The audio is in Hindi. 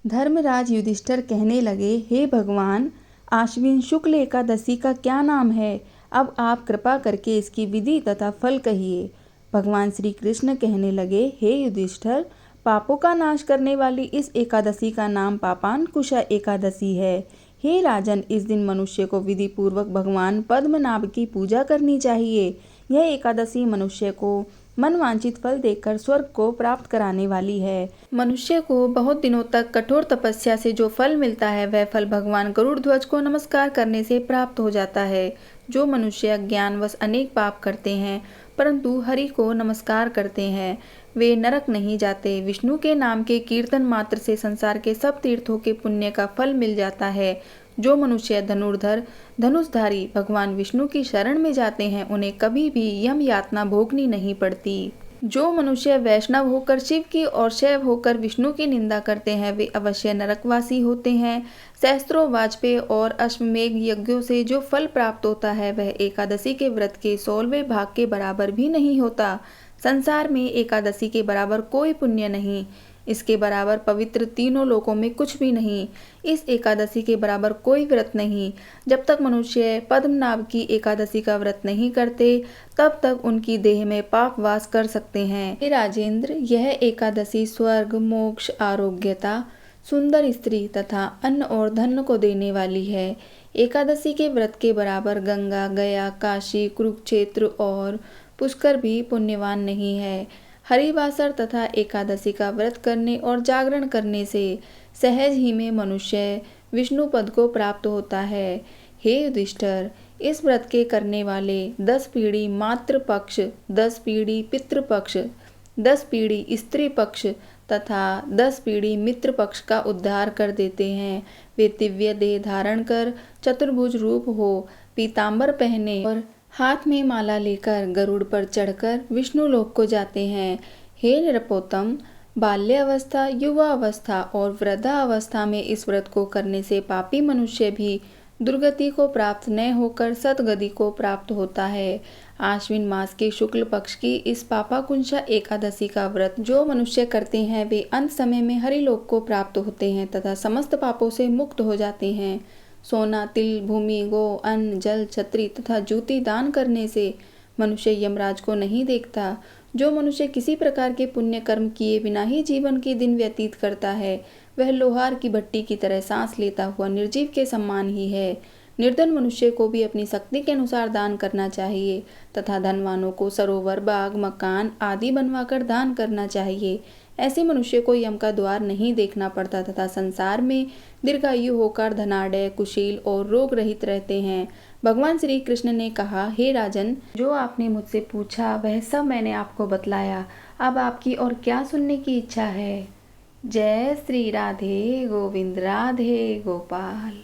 धर्मराज युधिष्ठिर कहने लगे, हे भगवान, आश्विन शुक्ल एकादशी का क्या नाम है? अब आप कृपा करके इसकी विधि तथा फल कहिए। भगवान श्री कृष्ण कहने लगे, हे युधिष्ठिर, पापों का नाश करने वाली इस एकादशी का नाम पापांकुशा एकादशी है। हे राजन, इस दिन मनुष्य को विधि पूर्वक भगवान पद्मनाभ की पूजा करनी चाहिए। यह एकादशी मनुष्य को मनवांछित फल देकर स्वर्ग को प्राप्त कराने वाली है। मनुष्य को बहुत दिनों तक कठोर तपस्या से जो फल मिलता है, वह फल भगवान गरुड़ ध्वज को नमस्कार करने से प्राप्त हो जाता है। जो मनुष्य अज्ञानवश अनेक पाप करते हैं परंतु हरि को नमस्कार करते हैं, वे नरक नहीं जाते। विष्णु के नाम के कीर्तन मात्र से संसार के सब तीर्थों के पुण्य का फल मिल जाता है। जो मनुष्य धनुर्धर धनुषधारी भगवान विष्णु की शरण में जाते हैं, उन्हें कभी भी यम यातना भोगनी नहीं पड़ती। जो मनुष्य वैष्णव होकर शिव की और शैव होकर विष्णु की निंदा करते हैं, वे अवश्य नरकवासी होते हैं। सहस्त्रों वाजपेय और अश्वमेघ यज्ञों से जो फल प्राप्त होता है, वह एकादशी के व्रत के 16वें भाग के बराबर भी नहीं होता। संसार में एकादशी के बराबर कोई पुण्य नहीं, इसके बराबर पवित्र तीनों लोकों में कुछ भी नहीं। इस एकादशी के बराबर कोई व्रत नहीं। जब तक मनुष्य पद्मनाभ की एकादशी का व्रत नहीं करते, तब तक उनकी देह में पाप वास कर सकते हैं। हे राजेंद्र, यह एकादशी स्वर्ग, मोक्ष, आरोग्यता, सुंदर स्त्री तथा अन्न और धन को देने वाली है। एकादशी के व्रत के बराबर गंगा, गया, काशी, कुरुक्षेत्र और पुष्कर भी पुण्यवान नहीं है। हरिवासर तथा एकादशी का व्रत करने और जागरण करने से सहज ही में मनुष्य विष्णु पद को प्राप्त होता है। हे युधिष्ठिर, इस व्रत के करने वाले 10 पीढ़ी मातृ पक्ष, 10 पीढ़ी पितृपक्ष, 10 पीढ़ी स्त्री पक्ष तथा 10 पीढ़ी मित्र पक्ष का उद्धार कर देते हैं। वे दिव्य देह धारण कर, चतुर्भुज रूप हो, पीतांबर पहने और हाथ में माला लेकर गरुड़ पर चढ़कर विष्णु लोक को जाते हैं। हे नृपोत्तम, बाल्य अवस्था, युवा अवस्था और वृद्धा अवस्था में इस व्रत को करने से पापी मनुष्य भी दुर्गति को प्राप्त न होकर सतगति को प्राप्त होता है। आश्विन मास के शुक्ल पक्ष की इस पापाकुंशा एकादशी का व्रत जो मनुष्य करते हैं, वे अंत समय में हरिलोक को प्राप्त होते हैं तथा समस्त पापों से मुक्त हो जाते हैं। सोना, तिल, भूमि, गो, अन्न, जल, छत्री तथा जूती दान करने से मनुष्य यमराज को नहीं देखता। जो मनुष्य किसी प्रकार के पुण्य कर्म किए बिना ही जीवन के दिन व्यतीत करता है, वह लोहार की भट्टी की तरह सांस लेता हुआ निर्जीव के समान ही है। निर्धन मनुष्य को भी अपनी शक्ति के अनुसार दान करना चाहिए तथा धनवानों को सरोवर, बाग, मकान आदि बनवाकर दान करना चाहिए। ऐसे मनुष्य को यम का द्वार नहीं देखना पड़ता तथा संसार में दीर्घायु होकर धनाढ्य, कुशील और रोग रहित रहते हैं। भगवान श्री कृष्ण ने कहा, हे राजन, जो आपने मुझसे पूछा वह सब मैंने आपको बतलाया। अब आपकी और क्या सुनने की इच्छा है? जय श्री राधे गोविंद, राधे गोपाल।